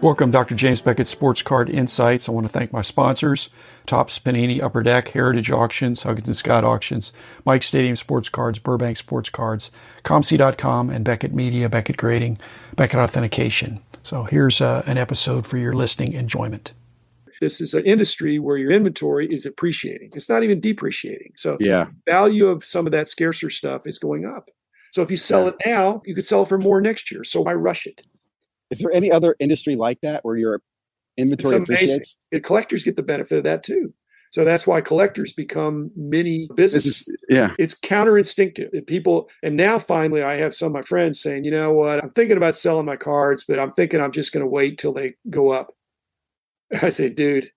Welcome, Dr. James Beckett, Sports Card Insights. I want to thank my sponsors, Topps, Panini, Upper Deck, Heritage Auctions, Huggins & Scott Auctions, Mike Stadium Sports Cards, Burbank Sports Cards, ComC.com, and Beckett Media, Beckett Grading, Beckett Authentication. So here's an episode for your listening enjoyment. This is an industry where your inventory is appreciating. It's not even depreciating. So the value of some of that scarcer stuff is going up. So if you sell it now, you could sell it for more next year. So why rush it? Is there any other industry like that where your inventory appreciates? And collectors get the benefit of that too. So that's why collectors become mini businesses. It's counterinstinctive. People, and now finally I have some of my friends saying, you know what, I'm thinking about selling my cards, but I'm thinking I'm just going to wait till they go up. I say, dude,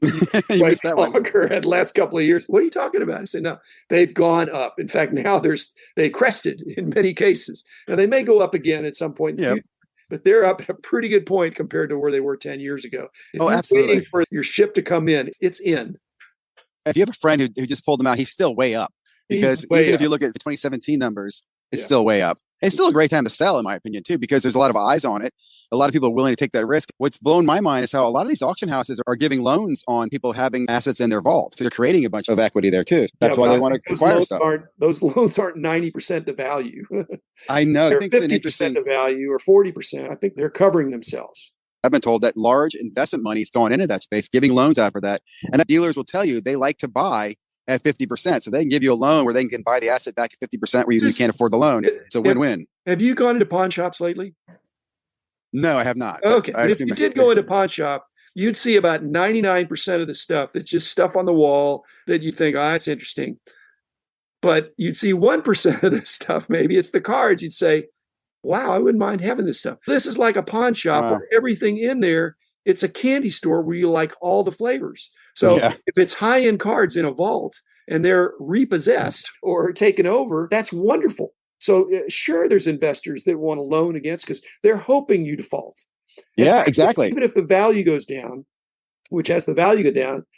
you missed that longer at the last couple of years. What are you talking about? I said, no, they've gone up. In fact, now they crested in many cases. Now they may go up again at some point in the future. But they're up at a pretty good point compared to where they were 10 years ago. If you're absolutely. waiting for your ship to come in, it's in. If you have a friend who just pulled them out, he's still way up. Because even if you look at the 2017 numbers, it's still way up. It's still a great time to sell, in my opinion, too, because there's a lot of eyes on it. A lot of people are willing to take that risk. What's blown my mind is how a lot of these auction houses are giving loans on people having assets in their vault. So they're creating a bunch of equity there, too. That's why they want to acquire stuff. Those loans aren't 90% to value. I know. They're I think it's 50% an interesting to value or 40%. I think they're covering themselves. I've been told that large investment money is going into that space, giving loans out for that. And dealers will tell you they like to buy at 50%. So they can give you a loan where they can buy the asset back at 50% where you can't afford the loan. It's a win-win. Have you gone into pawn shops lately? No, I have not. Okay. If you did go into pawn shop, you'd see about 99% of the stuff that's just stuff on the wall that you think, oh, that's interesting. But you'd see 1% of this stuff. Maybe it's the cards. You'd say, wow, I wouldn't mind having this stuff. This is like a pawn shop where everything in there, it's a candy store where you like all the flavors. So if it's high-end cards in a vault and they're repossessed or taken over, that's wonderful. So sure, there's investors that want to loan against because they're hoping you default. Yeah, exactly. Even if the value goes down, which as the value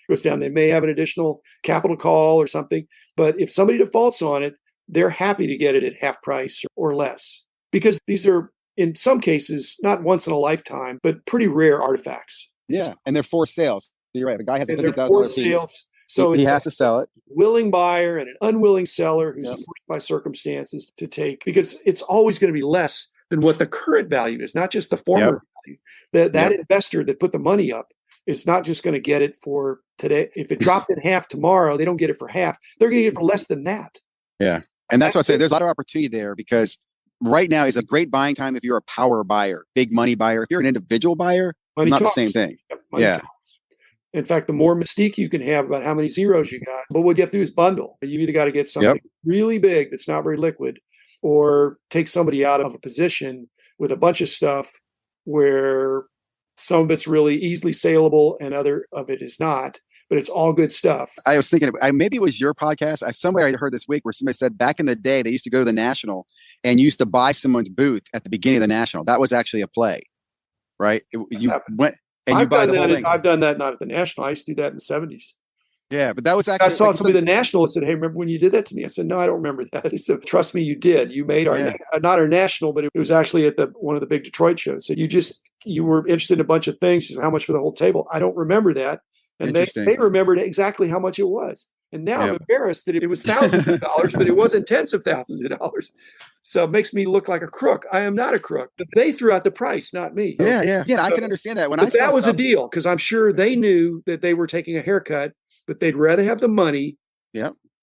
goes down, they may have an additional capital call or something. But if somebody defaults on it, they're happy to get it at half price or less because these are, in some cases, not once in a lifetime, but pretty rare artifacts. Yeah, and they're for sales. You're right. The guy has a $50,000 piece. So he has to sell it. Willing buyer and an unwilling seller who's forced by circumstances to take, because it's always going to be less than what the current value is, not just the former value. That investor that put the money up is not just going to get it for today. If it dropped in half tomorrow, they don't get it for half. They're going to get it for less than that. Yeah. And that's why I say there's a lot of opportunity there because right now is a great buying time if you're a power buyer, big money buyer. If you're an individual buyer, not the same thing. Talks. In fact, the more mystique you can have about how many zeros you got, but what you have to do is bundle. You either got to get something really big that's not very liquid or take somebody out of a position with a bunch of stuff where some of it's really easily saleable and other of it is not, but it's all good stuff. I was thinking, maybe it was your podcast. Somewhere I heard this week where somebody said back in the day, they used to go to the National and used to buy someone's booth at the beginning of the National. That was actually a play, right? You went... And you buy the whole thing. I've done that not at the National. I used to do that in the 70s. Yeah, but that was actually... I saw somebody at the National and said, hey, remember when you did that to me? I said, no, I don't remember that. He said, trust me, you did. You made our, not our National, but it was actually at one of the big Detroit shows. So you were interested in a bunch of things. How much for the whole table? I don't remember that. And they remembered exactly how much it was. And now I'm embarrassed that it was thousands of dollars, but it wasn't tens of thousands of dollars. So it makes me look like a crook. I am not a crook. But they threw out the price, not me. Yeah. I can understand that. That was a deal because I'm sure they knew that they were taking a haircut, but they'd rather have the money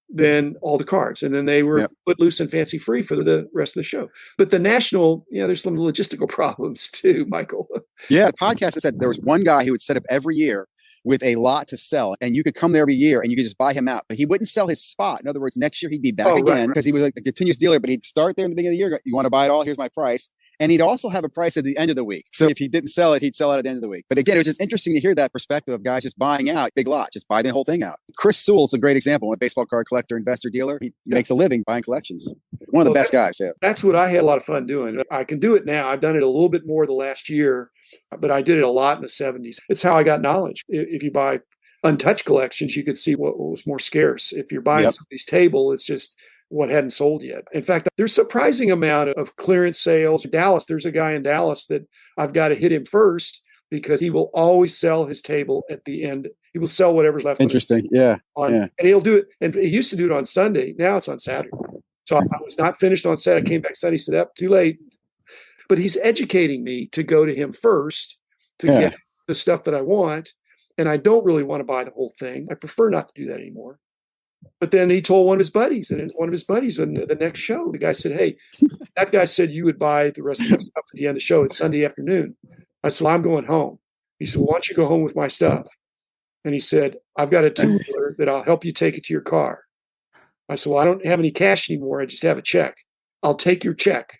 than all the cards. And then they were put loose and fancy free for the rest of the show. But the National, there's some logistical problems too, Michael. Yeah, the podcast said there was one guy who would set up every year with a lot to sell. And you could come there every year and you could just buy him out. But he wouldn't sell his spot. In other words, next year he'd be back again because he was like a continuous dealer. But he'd start there in the beginning of the year. You want to buy it all? Here's my price. And he'd also have a price at the end of the week. So if he didn't sell it, he'd sell it at the end of the week. But again, it was just interesting to hear that perspective of guys just buying out big lots, just buy the whole thing out. Chris Sewell's a great example, a baseball card collector, investor, dealer. He makes a living buying collections. One of the best guys. Yeah. That's what I had a lot of fun doing. I can do it now. I've done it a little bit more the last year, but I did it a lot in the 70s. It's how I got knowledge. If you buy untouched collections, you could see what was more scarce. If you're buying somebody's table, it's just what hadn't sold yet. In fact, there's a surprising amount of clearance sales. In Dallas, there's a guy in Dallas that I've got to hit him first because he will always sell his table at the end. He will sell whatever's left. Interesting. Yeah. And he'll do it. And he used to do it on Sunday. Now it's on Saturday. So I was not finished on Saturday. I came back Sunday, said, up too late. But he's educating me to go to him first to get the stuff that I want. And I don't really want to buy the whole thing. I prefer not to do that anymore. But then he told one of his buddies, and one of his buddies on the next show, the guy said, hey, that guy said you would buy the rest of the stuff at the end of the show. It's Sunday afternoon. I said, well, I'm going home. He said, well, why don't you go home with my stuff? And he said, I've got a two-wheeler that I'll help you take it to your car. I said, well, I don't have any cash anymore. I just have a check. I'll take your check.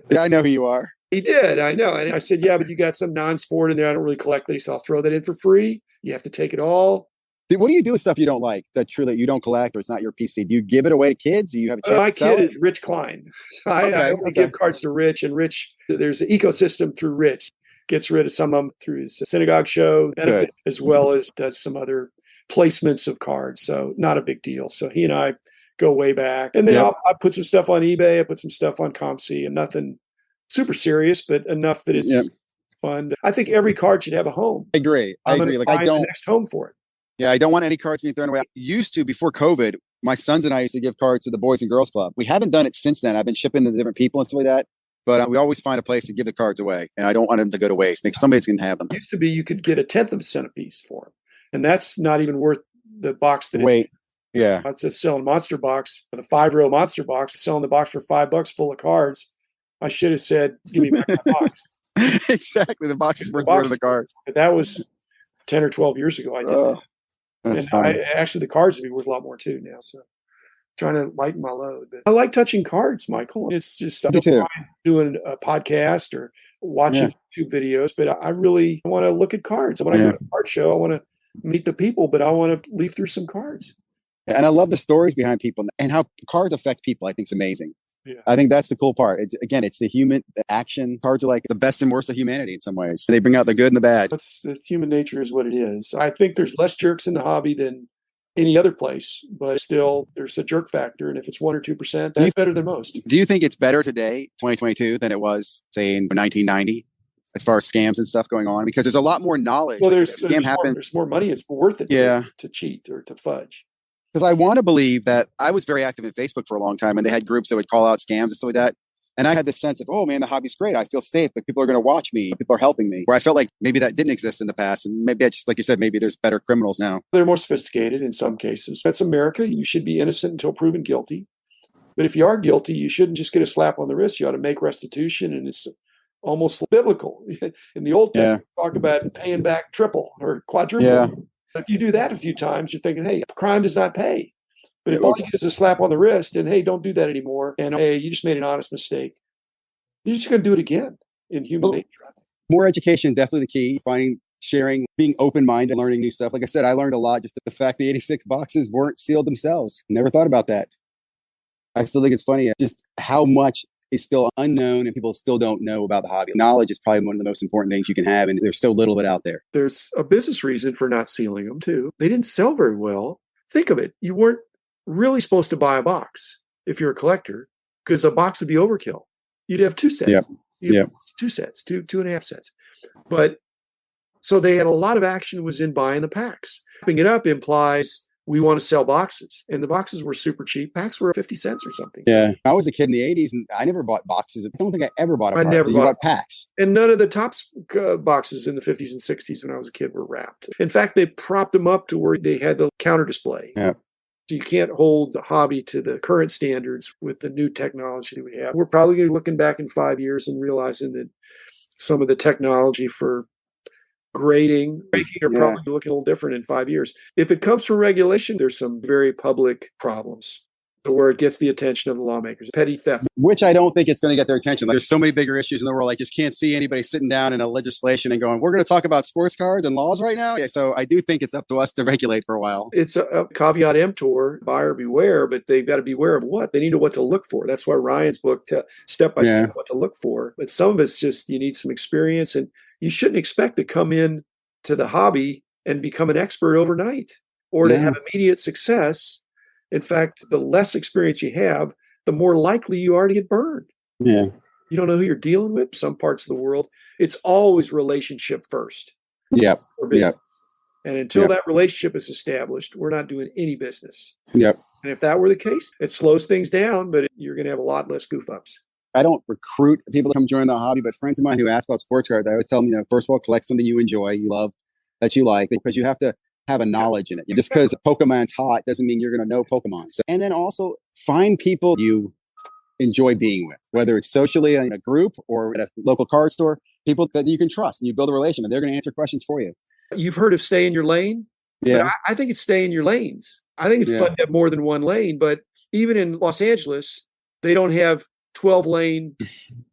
Yeah, I know who you are. He did. I know. And I said, yeah, but you got some non-sport in there. I don't really collect that. He said, I'll throw that in for free. You have to take it all. What do you do with stuff you don't like, that truly you don't collect, or it's not your PC? Do you give it away to kids? Do you have a chance my to sell kid it? is Rich Klein. I only give cards to Rich, and Rich, there's an ecosystem through Rich. Gets rid of some of them through his synagogue show benefit, as well as does some other placements of cards. So not a big deal. So he and I go way back. And then I put some stuff on eBay. I put some stuff on ComC, and nothing super serious, but enough that it's fun. I think every card should have a home. I agree. Like, I don't the next home for it. Yeah, I don't want any cards being thrown away. Used to, before COVID, my sons and I used to give cards to the Boys and Girls Club. We haven't done it since then. I've been shipping to different people and stuff like that. But we always find a place to give the cards away. And I don't want them to go to waste because somebody's going to have them. It used to be you could get a 1/10 of a cent a piece for them. And that's not even worth the box that it's. Yeah. I was selling Monster Box, the 5-row Monster Box, selling the box for $5 full of cards. I should have said, give me back my box. Exactly. The box is worth more than the cards. But that was 10 or 12 years ago. I did that. That's funny. Actually, the cards would be worth a lot more too now. So trying to lighten my load. But I like touching cards, Michael. It's just I don't mind doing a podcast or watching YouTube videos, but I really want to look at cards. When I go to a card show, I want to meet the people, but I want to leaf through some cards. And I love the stories behind people and how cards affect people. I think it's amazing. Yeah. I think that's the cool part. Again, it's the human action. Cards are like the best and worst of humanity in some ways. They bring out the good and the bad. It's human nature is what it is. I think there's less jerks in the hobby than any other place, but still there's a jerk factor. And if it's 1 or 2%, that's better than most. Do you think it's better today, 2022, than it was, say, in 1990, as far as scams and stuff going on? Because there's a lot more knowledge. Well, there's more money. It's worth it to cheat or to fudge. Because I want to believe that I was very active in Facebook for a long time, and they had groups that would call out scams and stuff like that. And I had this sense of, oh man, the hobby's great. I feel safe, but people are going to watch me. People are helping me. Where I felt like maybe that didn't exist in the past. And maybe I just, like you said, maybe there's better criminals now. They're more sophisticated in some cases. That's America. You should be innocent until proven guilty. But if you are guilty, you shouldn't just get a slap on the wrist. You ought to make restitution. And it's almost biblical. In the Old Testament, talk about paying back triple or quadruple. Yeah. If you do that a few times, you're thinking, hey, crime does not pay. But if all you get is a slap on the wrist and, hey, don't do that anymore, and, hey, you just made an honest mistake, you're just going to do it again in human nature. More education, definitely the key. Finding, sharing, being open-minded, learning new stuff. Like I said, I learned a lot. Just the fact the 86 boxes weren't sealed themselves. Never thought about that. I still think it's funny just how much is still unknown and people still don't know about the hobby. Knowledge is probably one of the most important things you can have, and there's so little of it out there. There's a business reason for not sealing them, too. They didn't sell very well. Think of it. You weren't really supposed to buy a box if you're a collector, because a box would be overkill. You'd have 2 sets. You'd have 2 sets, two and a half sets. But so they had a lot of action was in buying the packs. Wrapping it up implies we want to sell boxes, and the boxes were super cheap. Packs were 50 cents or something. Yeah. I was a kid in the 80s and I never bought boxes. I don't think I ever bought a box. You bought packs. And none of the Topps boxes in the 50s and 60s when I was a kid were wrapped. In fact, they propped them up to where they had the counter display. Yeah. So you can't hold the hobby to the current standards with the new technology that we have. We're probably going to be looking back in 5 years and realizing that some of the technology for grading, breaking are probably looking a little different in 5 years. If it comes from regulation, there's some very public problems where it gets the attention of the lawmakers. Petty theft. Which I don't think it's going to get their attention. Like, there's so many bigger issues in the world. I just can't see anybody sitting down in a legislation and going, we're going to talk about sports cards and laws right now. Yeah, so I do think it's up to us to regulate for a while. It's a caveat emptor, buyer beware, but they've got to beware of what? They need to know what to look for. That's why Ryan's book, step by step, what to look for. But some of it's just you need some experience, and you shouldn't expect to come in to the hobby and become an expert overnight or to have immediate success. In fact, the less experience you have, the more likely you are to get burned. Yeah. You don't know who you're dealing with. Some parts of the world, it's always relationship first. Yep. Yep. And until that relationship is established, we're not doing any business. Yep. And if that were the case, it slows things down, but you're going to have a lot less goof ups. I don't recruit people to come join the hobby, but friends of mine who ask about sports cards, I always tell them, first of all, collect something you enjoy, you love, that you like, because you have to have a knowledge in it. Just because Pokemon's hot doesn't mean you're going to know Pokemon. So, and then also find people you enjoy being with, whether it's socially in a group or at a local card store, people that you can trust, and you build a relationship and they're going to answer questions for you. You've heard of stay in your lane? Yeah. But I think it's stay in your lanes. I think it's fun to have more than one lane, but even in Los Angeles, they don't have 12 lane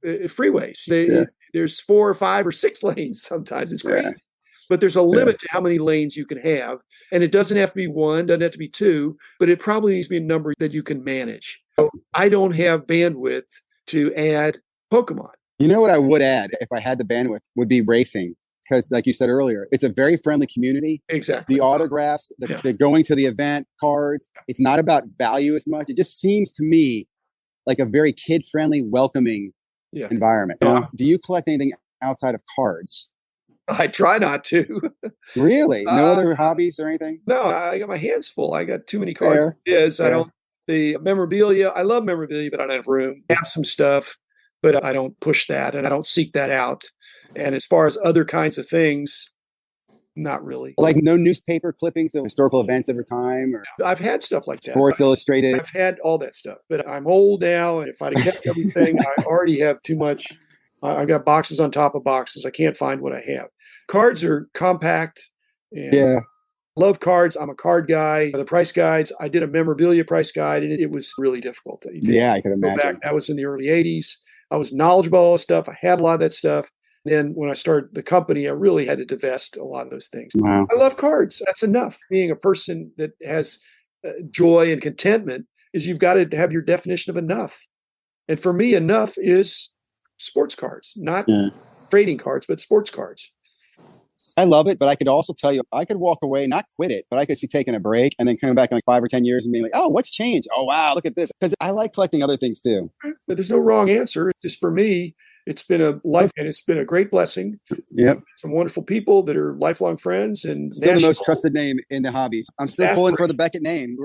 freeways. There's 4 or 5 or 6 lanes sometimes. It's crazy. But there's a limit to how many lanes you can have. And it doesn't have to be 1, doesn't have to be 2, but it probably needs to be a number that you can manage. So I don't have bandwidth to add Pokemon. You know what I would add if I had the bandwidth would be racing. Because like you said earlier, it's a very friendly community. Exactly. The autographs, the going to the event, cards, it's not about value as much. It just seems to me like a very kid-friendly, welcoming environment. Do you collect anything outside of cards? I try not to. Really? No other hobbies or anything? No, I got my hands full. I got too many cards. The memorabilia, I love memorabilia, but I don't have room. I have some stuff, but I don't push that and I don't seek that out. And as far as other kinds of things, not really. Like no newspaper clippings of historical events over time? Or I've had stuff like that. Sports Illustrated. I've had all that stuff, but I'm old now. And if I'd have kept everything, I already have too much. I've got boxes on top of boxes. I can't find what I have. Cards are compact. And love cards. I'm a card guy. The price guides, I did a memorabilia price guide, and it was really difficult. I can imagine. That was in the early 80s. I was knowledgeable about all this stuff. I had a lot of that stuff. Then when I started the company, I really had to divest a lot of those things. Wow. I love cards. That's enough. Being a person that has joy and contentment is you've got to have your definition of enough. And for me, enough is sports cards, not trading cards, but sports cards. I love it, but I could also tell you, I could walk away, not quit it, but I could see taking a break and then coming back in like 5 or 10 years and being like, oh, what's changed? Oh, wow, look at this. Because I like collecting other things too. But there's no wrong answer. It's just for me, it's been a life and it's been a great blessing. Yep. Some wonderful people that are lifelong friends and still the most trusted name in the hobby. I'm still pulling for the Beckett name.